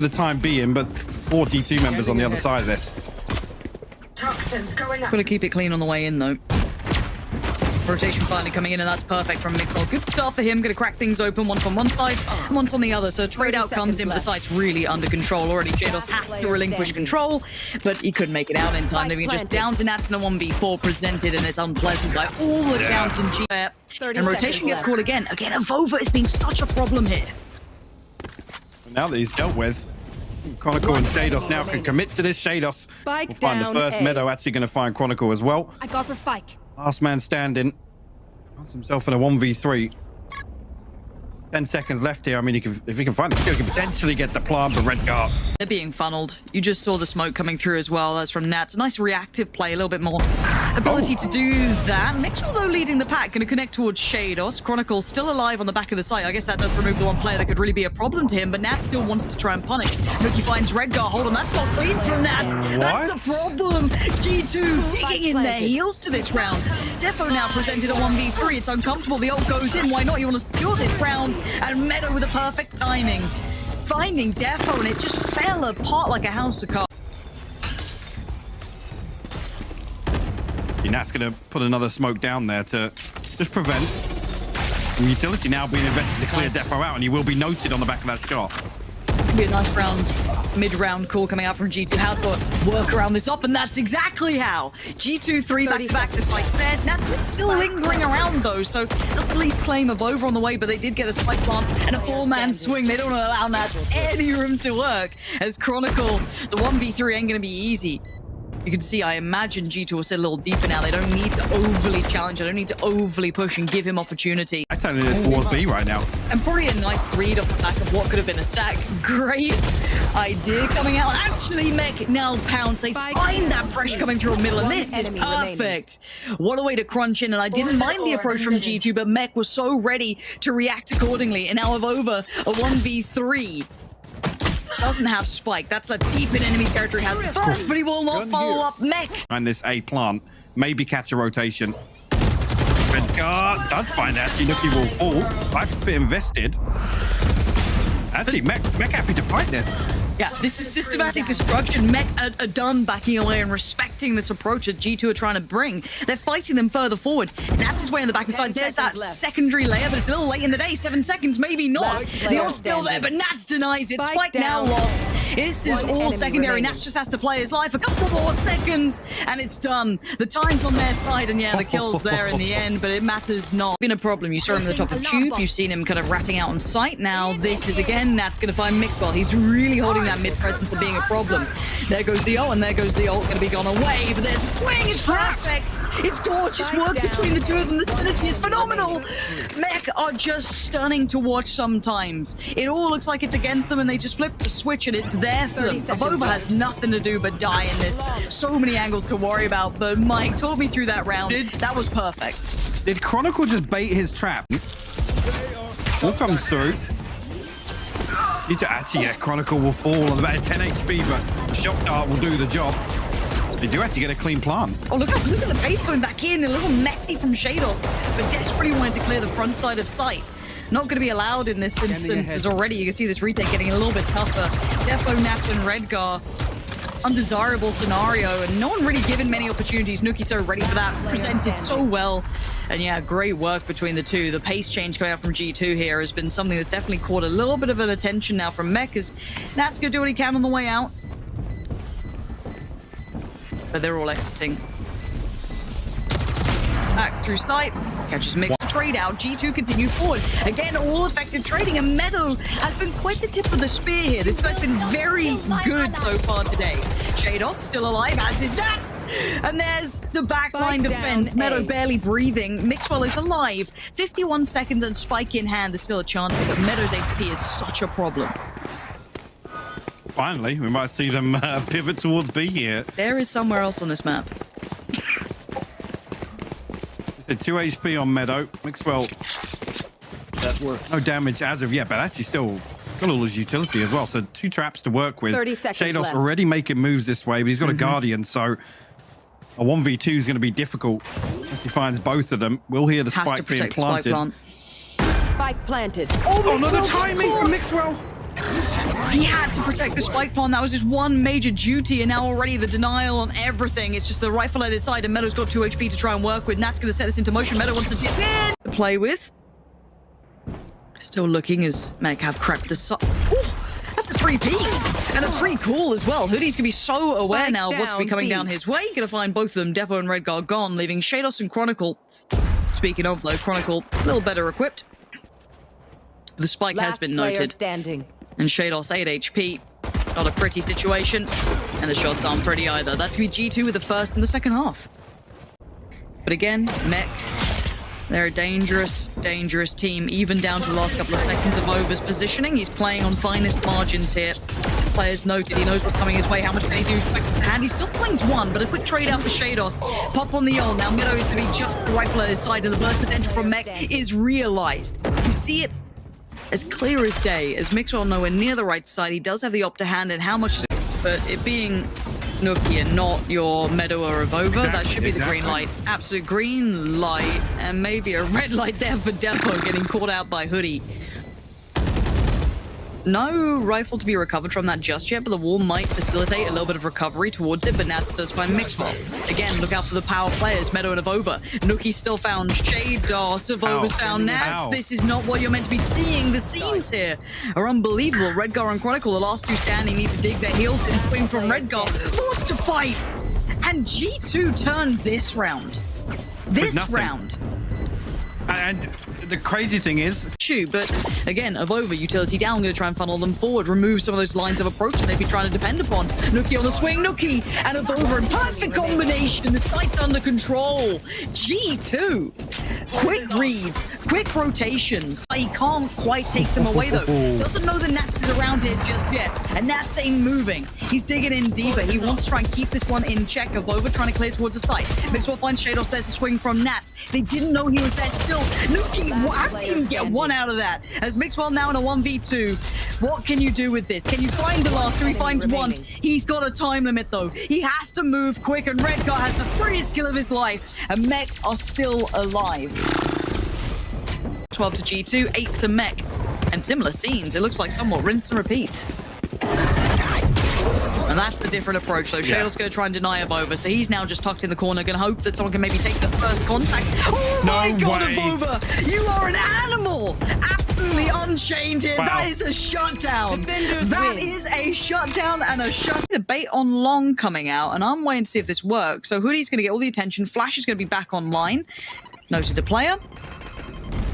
for the time being, but 4 D2 members on the other side of this. Toxins going up. Got to keep it clean on the way in, though. Rotation finally coming in, and that's perfect from Mixwell. Good start for him. Going to crack things open, once on one side and once on the other. So trade out comes in, but the site's really under control already. jcstani has to relinquish control, but he couldn't make it out in time. Leaving just down to Nats in a 1v4 presented, and it's unpleasant by all accounts in G. And rotation gets called again. Again, Avova is being such a problem here. Now that he's dealt with, Chronicle and jcstani now can commit to this. jcstani will find the first meadow. Actually going to find Chronicle as well. I got the spike. Last man standing. Finds himself in a 1v3. 10 seconds left here. I mean, if he can find it, he can potentially get the plant, but Redgar. They're being funneled. You just saw the smoke coming through as well. That's from Nats. A nice reactive play, a little bit more ability to do that. Mixwell, though, leading the pack, going to connect towards jcstani. Chronicle still alive on the back of the site. I guess that does remove the one player that could really be a problem to him, but Nats still wants to try and punish. Nuki finds Redgar. Hold on, that's not clean from Nats. That's a problem. G2 digging in their heels to this round. Defo now presented a 1v3. It's uncomfortable. The ult goes in. Why not? You want to secure this round. And Meadow with the perfect timing. Finding Defo, and it just fell apart like a house of cards. Nat's going to put another smoke down there to just prevent utility now being invested to clear Defo out, and he will be noted on the back of that shot. Be a nice round, mid-round call coming out from G2. How to work around this up, and that's exactly how. G2 3 back-to-back despite theirs. Nats is still lingering around though, so that's the least claim of over on the way, but they did get a spike plant and a 4-man swing. They don't allow Nats any room to work. As Chronicle, the 1v3 ain't gonna be easy. You can see, I imagine G2 will sit a little deeper now. They don't need to overly challenge. They don't need to overly push and give him opportunity. I tell you, it's towards B right now. And probably a nice read off the back of what could have been a stack. Great idea coming out. Actually, Mech now pounce. They find that pressure coming through the middle, and this is perfect. What a way to crunch in, and I didn't mind the approach from G2, but Mech was so ready to react accordingly. And now Avova, a 1v3. Doesn't have spike. That's a peep in enemy territory. Has first, but he will not follow up. Mech. And this A plant, maybe catch a rotation. Redgar does find actually Nuki will fall. Life is a bit invested. Actually, Mech happy to fight this. Yeah, this is systematic destruction. Mech are done backing away and respecting this approach that G2 are trying to bring. They're fighting them further forward. Nats is way on the back side. There's that secondary layer, but it's a little late in the day. 7 seconds, maybe not. The ult's still there, but Nats denies it. Spike now lost. This is all secondary. Nats just has to play his life. A couple more seconds, and it's done. The time's on their side, and yeah, the kill's there in the end, but it matters not. Been a problem. You saw him at the top of Tube. You've seen him kind of ratting out on site. Now this is again, Nats going to find Mixwell. He's really holding that mid presence of being a problem. There goes the ult, and there goes the ult, going to be gone away, but there's a swing. It's perfect. It's gorgeous work between the two of them. The synergy is phenomenal. Mech are just stunning to watch sometimes. It all looks like it's against them, and they just flip the switch, and it's there for them. Avova has nothing to do but die in this. So many angles to worry about, but Mike taught me through that round. That was perfect. Did Chronicle just bait his trap? All comes through. Need to actually, yeah, Chronicle will fall on about 10 HP, but the shock dart will do the job. They do actually get a clean plant. Oh, look at the base going back in. A little messy from jcstani, but desperately wanted to clear the front side of sight. Not going to be allowed in this instance, as already you can see this retake getting a little bit tougher. Defo, Nat, and Redgar. Undesirable scenario, and no one really given many opportunities. Nuki so ready for that, presented so well, and yeah, great work between the two. The pace change coming out from G2 here has been something that's definitely caught a little bit of an attention now from Mech, as Nat's gonna do what he can on the way out, but they're all exiting. Back through sight, catches Mix trade out. G2 continue forward. Again, all effective trading, and Meadow has been quite the tip of the spear here. This guy's been very good so far today. jcstani still alive, as is that. And there's the backline defense. Meadow barely breathing. Mixwell is alive. 51 seconds and spike in hand. There's still a chance, but Meadow's HP is such a problem. Finally, we might see them pivot towards B here. There is somewhere else on this map. 2 HP on Meadow. Mixwell, that works. No damage as of yet, but actually still got all his utility as well. So 2 traps to work with. 30 seconds jcstani left. already making moves this way, but he's got a Guardian, so a 1v2 is going to be difficult. If he finds both of them, we'll hear the Has to spike being protect the spike planted. plant. Spike planted. Oh, another timing from Mixwell. He had to protect the spike plant. That was his one major duty, and now already the denial on everything. It's just the rifle at his side, and Meadow's got 2 HP to try and work with. And that's going to set this into motion. Meadow wants to dip in to play with. Still looking as Meg have crept the side. That's a free peek and a free call as well. Hoodie's gonna be so aware now of what's gonna be coming down his way. Gonna find both of them, Defo and Redguard, gone, leaving Shados and Chronicle. Speaking of though, Chronicle a little better equipped. The spike has been noted. Standing. And Shados 8 HP. Not a pretty situation. And the shots aren't pretty either. That's gonna be G2 with the first and the second half. But again, Mech. They're a dangerous, dangerous team, even down to the last couple of seconds of Over's positioning. He's playing on finest margins here. Players noted, he knows what's coming his way. How much can he do? And he still plays one, but a quick trade out for Shados. Pop on the ult. Now Meadow is going to be just the rifle at his side, and the burst potential from Mech is realized. You see it as clear as day. As Mixwell nowhere near the right side, he does have the op to hand, and how much is it? But it being Nookie and not your Meadow or Avova, that should be the green light. Absolute green light, and maybe a red light there for Depo getting caught out by Hoodie. No rifle to be recovered from that just yet, but the wall might facilitate a little bit of recovery towards it, but Nats does find Mixwell. Again, look out for the power players, Meadow and Avova. Nookie still found Shade, Savova's found Nats. This is not what you're meant to be seeing. The scenes here are unbelievable. Redgar and Chronicle, the last two standing, need to dig their heels in, swing from Redgar, forced to fight. And G2 turned this round. This round. And the crazy thing is... But again, Avova, utility down, going to try and funnel them forward, remove some of those lines of approach that they've been trying to depend upon. Nookie on the swing, Nookie and Avova in perfect combination. The site's under control. G2. Quick reads, quick rotations. He can't quite take them away though. Doesn't know that Nats is around here just yet. And Nats ain't moving. He's digging in deeper. He wants to try and keep this one in check. Avova trying to clear towards the site. Mixwell finds Shados. There's the swing from Nats. They didn't know he was there still. Nookie, how does he even get one out of that? As Mixwell now in a 1v2, what can you do with this? Can you find the last two? He finds one. He's got a time limit though. He has to move quick, and Redgar has the freest kill of his life. And Mech are still alive. 12 to G2, 8 to Mech. And similar scenes. It looks like somewhat rinse and repeat. And that's the different approach, though. Shado's going to try and deny Avova, so he's now just tucked in the corner, going to hope that someone can maybe take the first contact. Oh my God, Avova! You are an animal! Absolutely unchained here. Wow. That is a shutdown. That is a shutdown and a shut. The bait on long coming out, and I'm waiting to see if this works. So Hoodie's going to get all the attention. Flash is going to be back online. Noted the player.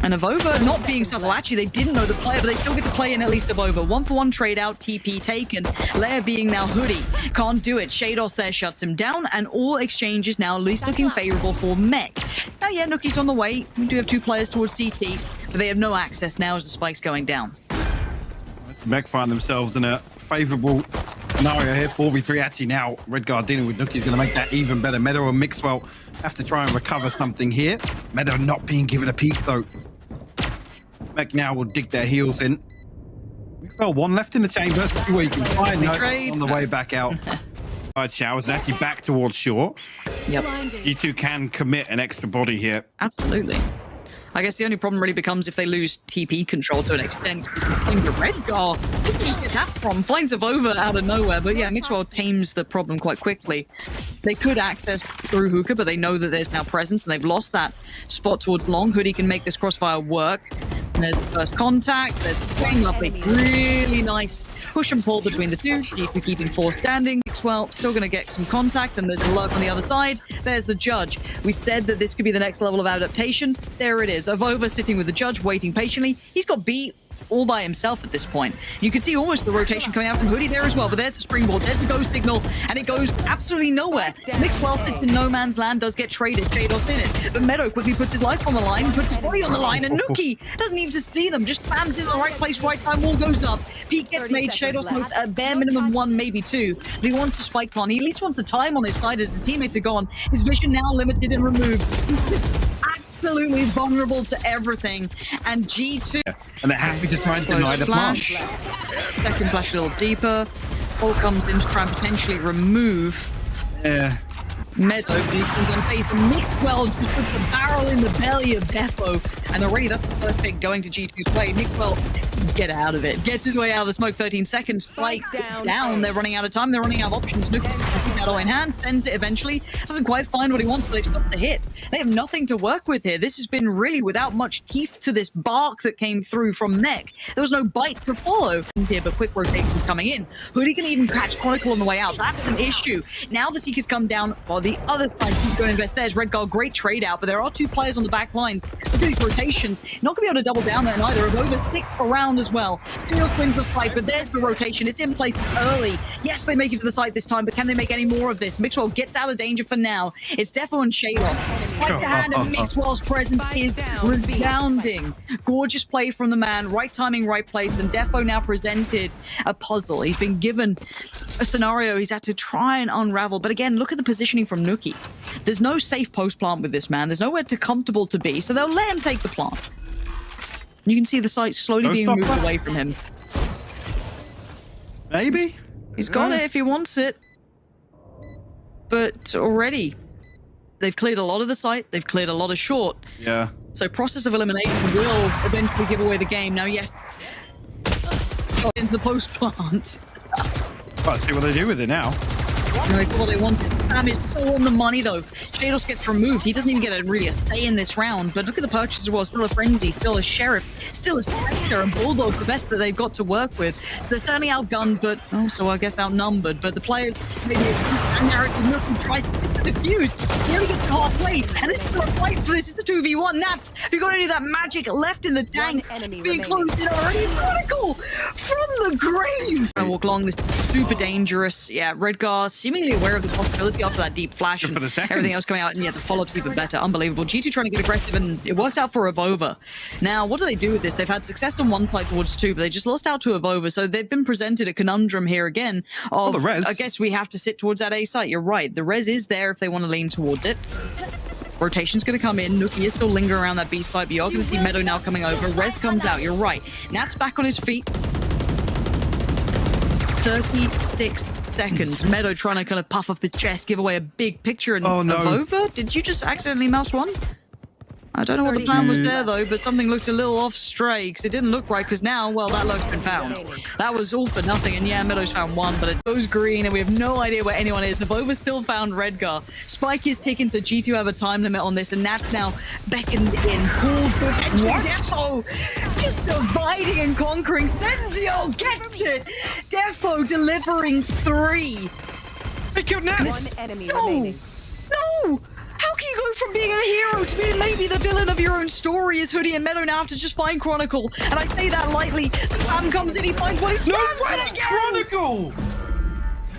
And Avova not being subtle, actually they didn't know the player, but they still get to play in at least Avova. 1-for-1 trade out, TP taken. Leia being now Hoodie. Can't do it. Shados there shuts him down, and all exchanges now at least looking favorable for Mech. Now yeah, Nookie's on the way. We do have two players towards CT, but they have no access now as the spike's going down. Mech find themselves in a favorable scenario here. 4v3 actually now. Redguard dealing with Nookie's going to make that even better. Meadow and Mixwell have to try and recover something here. Meadow not being given a peek though. Mech now will dig their heels in. Mixwell one left in the chamber. See where you can find it on the way back out. Alright, Showers and actually back towards shore. Yep. G2 can commit an extra body here. Absolutely. I guess the only problem really becomes if they lose TP control to an extent. The Redgar, where did you just get that from? Finds Avova out of nowhere, but yeah, Mixwell tames the problem quite quickly. They could access through hookah, but they know that there's now presence, and they've lost that spot towards long. Hoodie can make this crossfire work. And there's the first contact. There's the swing, lovely, really nice push and pull between the two. G2 keeping 4 standing. Mixwell still going to get some contact, and there's a lurk on the other side. There's the judge. We said that this could be the next level of adaptation. There it is. Avova sitting with the judge, waiting patiently. He's got beat all by himself at this point. You can see almost the rotation coming out from Hoodie there as well, but there's the springboard, there's the go signal, and it goes absolutely nowhere. Mixwell sits in no man's land, does get traded, Shados in it, but Meadow quickly puts his life on the line, puts his body on the line, and Nookie doesn't even to see them, just spams in the right place, right time, wall goes up, peek gets made, Shados notes a bare minimum 1, maybe 2, but he wants to spike on, he at least wants the time on his side as his teammates are gone, his vision now limited and removed, he's just absolutely vulnerable to everything, and G2 and they're happy to try and deny the flash. Second flash a little deeper. All comes in to try and potentially remove Meadow, but he comes on face. And Mixwell just puts the barrel in the belly of Defo. And already that's the first pick going to G2's way. Mixwell, get out of it. Gets his way out of the smoke. 13 seconds. Spike down. They're running out of time. They're running out of options. Nuki keep that all in hand. Sends it eventually. Doesn't quite find what he wants, but they stop the hit. They have nothing to work with here. This has been really without much teeth to this bark that came through from Mech. There was no bite to follow here, but quick rotations coming in. Hoodie can even catch Chronicle on the way out. That's an issue. Now the Seekers come down on the other side. He's going to invest there. Redguard, great trade out, but there are two players on the back lines. Look at these rotations. Not going to be able to double down on either. Over 6th round as well. Field wins the fight, but there's the rotation. It's in place early. Yes, they make it to the site this time, but can they make any more of this? Mixwell gets out of danger for now. It's Defo and Shadon. Despite the hand of Mixwell's presence is resounding. Gorgeous play from the man. Right timing, right place, and Defo now presented a puzzle. He's been given a scenario he's had to try and unravel. But again, look at the positioning from Nuki. There's no safe post plant with this man. There's nowhere comfortable to be, so they'll let him take the plant. You can see the site slowly being moved away from him. Maybe? He's got it if he wants it. But already, they've cleared a lot of the site. They've cleared a lot of short. Yeah. So process of elimination will eventually give away the game. Now, yes, got into the post plant. Well, let's see what they do with it now. They got what they wanted. Sam is so on the money, though. Shados gets removed. He doesn't even get really a say in this round. But look at the purchase as well. Still a Frenzy, still a Sheriff, still a Spectre, and Bulldog's the best that they've got to work with. So they're certainly outgunned, but also, I guess, outnumbered. But the players, maybe a narrative Nuki tries to defuse. He only gets halfway, and this is a fight for this. It's a 2v1. Nats, have you got any of that magic left in the tank? Being closed in already. Chronicle from the grave. I walk along. This is super dangerous. Yeah, Redgar seemingly aware of the possibility after that deep flash and everything else coming out, and yeah, the follow-up's even better. Unbelievable. G2 trying to get aggressive, and it works out for Avova. Now, what do they do with this? They've had success on one side towards 2, but they just lost out to Avova, so they've been presented a conundrum here again of, the res. I guess we have to sit towards that A site. You're right. The res is there if they want to lean towards it. Rotation's going to come in. Nuki is still lingering around that B site, but you're going to see Meadow now coming over. Res comes out. You're right. Nat's back on his feet. 36 seconds. Meadow trying to kind of puff up his chest, give away a big picture. And Avova, did you just accidentally mouse one? I don't know what the plan was there, though, but something looked a little off stray, because it didn't look right, because now, well, that lurk's been found. That was all for nothing, and yeah, Meadow's found one, but it goes green, and we have no idea where anyone is. Avova still found Redgar. Spike is ticking, so G2 have a time limit on this, and Nat's now beckoned in. Pulled for attention. Defo just dividing and conquering. Senzio gets it! Defo delivering 3. They killed Nats! One enemy remaining. No! How can you go from being a hero to being maybe the villain of your own story? Is Hoodie and Meadow now have to just find Chronicle? And I say that lightly. The spam comes in, he finds what he's right again! Chronicle!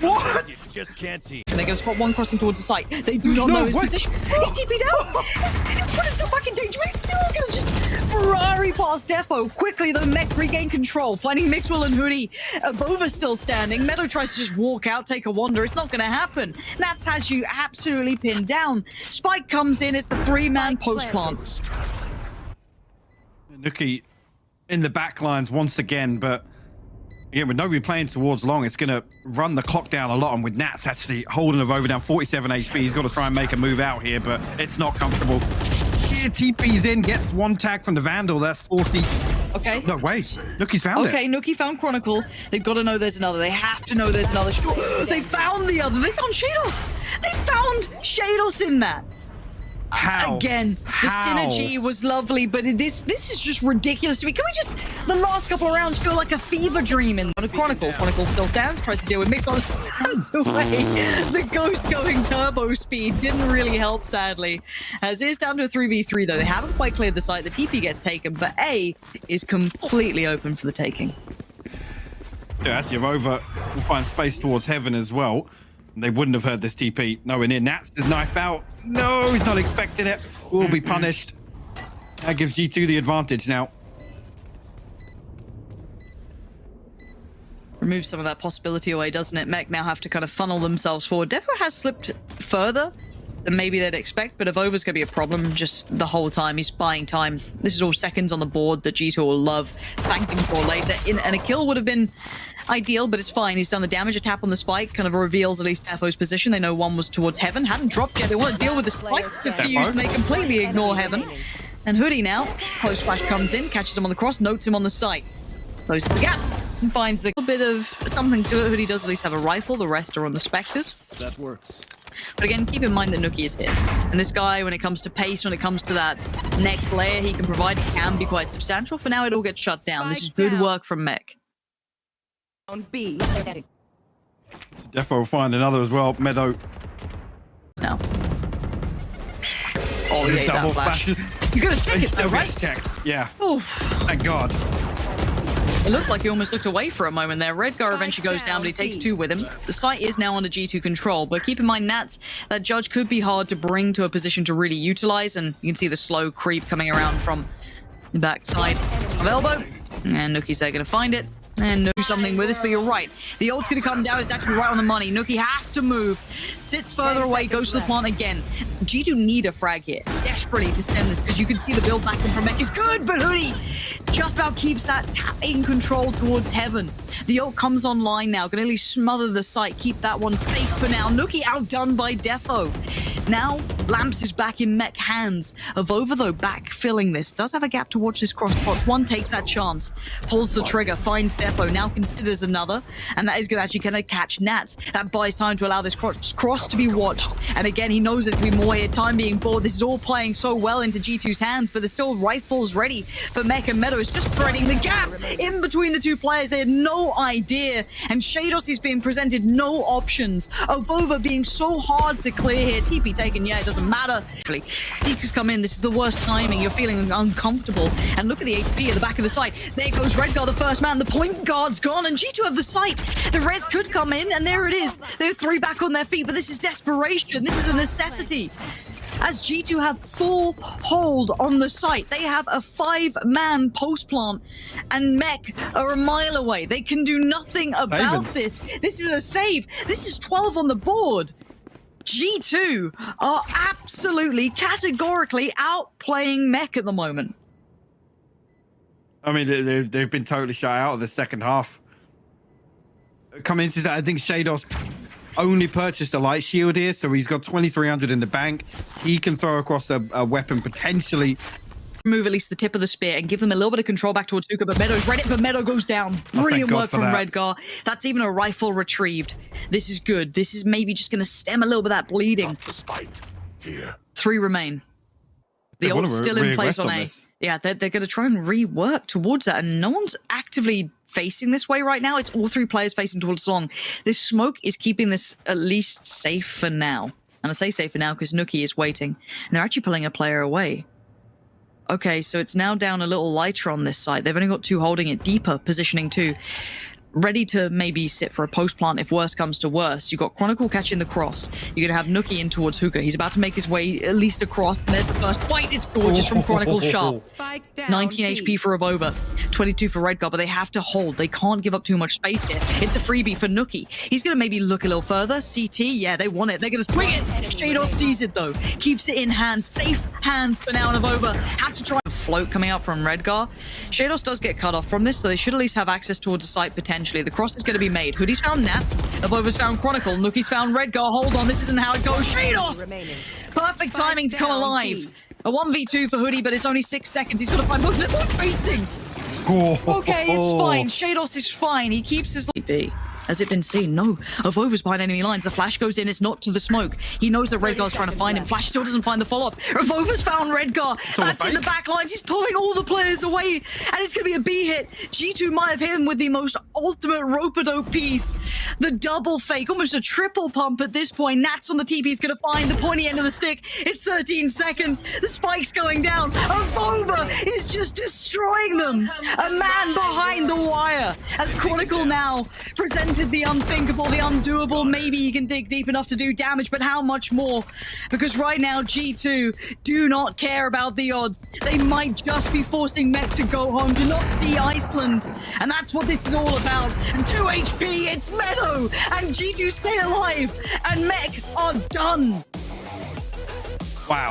What? You just can't see. And they're going to spot one crossing towards the site. They do not know his position. He's TP'd out. He's put himself back in danger. He's still going to just Ferrari past Defo. Quickly, the Mech regain control, finding Mixwell and Hoodie. Bova's still standing. Meadow tries to just walk out, take a wander. It's not going to happen. Nats has you absolutely pinned down. Spike comes in. It's a 3-man post plant. Nuki in the back lines once again, but again, with nobody playing towards long, it's going to run the clock down a lot. And with Nats actually holding Avova down 47 HP, he's got to try and make a move out here, but it's not comfortable. Here, TP's in, gets one tag from the Vandal. That's 40. Okay. No, wait. Nuki's found it. Okay, Nuki found Chronicle. They've got to know there's another. They have to know there's another. They found the other. They found Shados. They found Shados in that. How? Again, the synergy was lovely, but this is just ridiculous to me. Can we just, the last couple of rounds feel like a fever dream in the Chronicle? Chronicle still stands, tries to deal with Mixwell's hands away. The ghost going turbo speed didn't really help, sadly. As it is down to a 3v3, though. They haven't quite cleared the site. The TP gets taken, but A is completely open for the taking. Yeah, actually, Avova will find space towards heaven as well. They wouldn't have heard this TP. Nowhere near. Nats his knife out. No, he's not expecting it. Will be punished. That gives G2 the advantage now. Removes some of that possibility away, doesn't it? Mech now have to kind of funnel themselves forward. Defo has slipped further than maybe they'd expect, but Evova's going to be a problem just the whole time. He's buying time. This is all seconds on the board that G2 will love thanking for later. And a kill would have been ideal, but it's fine. He's done the damage. A tap on the spike kind of reveals at least Defo's position. They know one was towards Heaven. Hadn't dropped yet. They want to deal with this quite confused, and they completely ignore Heaven. And Hoodie now, close flash comes in, catches him on the cross, notes him on the site. Closes the gap and finds the little bit of something to it. Hoodie does at least have a rifle. The rest are on the Spectres. That works. But again, keep in mind that Nuki is here. And this guy, when it comes to pace, when it comes to that next layer he can provide, it can be quite substantial. For now, it all gets shut down. This is good work from Mech. On B. Defo will find another as well. Meadow. Now. Oh, yeah, that flash. You gotta check it though, right? Checked. Yeah. Oof. Thank God. It looked like he almost looked away for a moment there. Redgar eventually goes down, but he takes 2 with him. The site is now under G2 control, but keep in mind, Nats, that Judge could be hard to bring to a position to really utilize, and you can see the slow creep coming around from the backside of Elbow. And Nuki's there going to find it and do something with this, but you're right. The ult's going to come down. It's actually right on the money. Nuki has to move. Sits further away, goes to the plant again. G2 need a frag here, desperately, to stem this, because you can see the build back from Mech is good, but Hoodie just about keeps that tapping control towards Heaven. The ult comes online now, can at least smother the site, keep that one safe for now. Nuki outdone by Defo. Now, Lamps is back in Mech hands. Avova, though, backfilling this. Does have a gap to watch this cross pots. One takes that chance, pulls the trigger, finds Defo, now considers another, and that is going to actually catch Nats. That buys time to allow this cross to be watched. And again, he knows there's going to be more here. Time being bought. This is all playing so well into G2's hands, but there's still rifles ready for Mech, and Meadow is just spreading the gap in between the two players. They had no idea, and Shados is being presented no options. Avova being so hard to clear here. TP taken, yeah, it doesn't matter. Actually, Seekers come in. This is the worst timing. You're feeling uncomfortable. And look at the HP at the back of the site. There goes Redgar, the first man. The point guard's gone, and G2 have the site. The res could come in, and there it is. They're 3 back on their feet, but this is desperation. This is a necessity. As G2 have full hold on the site. They have a 5-man post plant, and Mech are a mile away. They can do nothing about this. This is a save. This is 12 on the board. G2 are absolutely, categorically outplaying Mech at the moment. I mean, they've been totally shut out of the second half. Coming into that, I think Shados only purchased a light shield here, so he's got 2,300 in the bank. He can throw across a weapon potentially. Remove at least the tip of the spear and give them a little bit of control back towards Zuka, but Meadow's read it, but Meadow goes down. Brilliant work from Redgar. That's even a rifle retrieved. This is good. This is maybe just going to stem a little bit of that bleeding. The spike here. 3 remain. The ult's still in place on A. Yeah, they're going to try and rework towards that, and no one's actively facing this way right now. It's all 3 players facing towards Long. This smoke is keeping this at least safe for now. And I say safe for now because Nuki is waiting, and they're actually pulling a player away. Okay, so it's now down a little lighter on this side. They've only got 2 holding it, deeper positioning 2. Ready to maybe sit for a post plant if worse comes to worse. You've got Chronicle catching the cross. You're going to have Nuki in towards Hookah. He's about to make his way at least across. And there's the first fight. It's gorgeous from Chronicle Sharp. 19 HP for Avova, 22 for Redgar, but they have to hold. They can't give up too much space here. It's a freebie for Nuki. He's going to maybe look a little further. CT, yeah, they want it. They're going to swing it. Shados sees it, though. Keeps it in hands. Safe hands for now. And Avova had to try a float coming out from Redgar. Shados does get cut off from this, so they should at least have access towards the site potentially. The cross is going to be made. Hoodie's found Nat. Avova's found Chronicle. Nuki's found Redgar. Hold on, this isn't how it goes. Shados! Perfect timing to come alive. A 1v2 for Hoodie, but it's only 6 seconds. He's got to find both. They're both facing. Okay, it's fine. Shados is fine. He keeps his B. Has it been seen? No. Avova's behind enemy lines. The flash goes in. It's not to the smoke. He knows that Redgar's trying to find him. Flash still doesn't find the follow-up. Avova's found Redgar. That's in the back lines. He's pulling all the players away. And it's going to be a B hit. G2 might have hit him with the most ultimate rope-a-dope piece. The double fake. Almost a triple pump at this point. Nats on the TP is going to find the pointy end of the stick. It's 13 seconds. The spike's going down. Avova is just destroying them. A man behind the wire. As Chronicle now presented the unthinkable, the undoable. Maybe he can dig deep enough to do damage, but how much more? Because right now, G2 do not care about the odds. They might just be forcing Mech to go home, to not see Iceland. And that's what this is all about. And 2 HP, it's Meadow. And G2 stay alive. And Mech are done. Wow.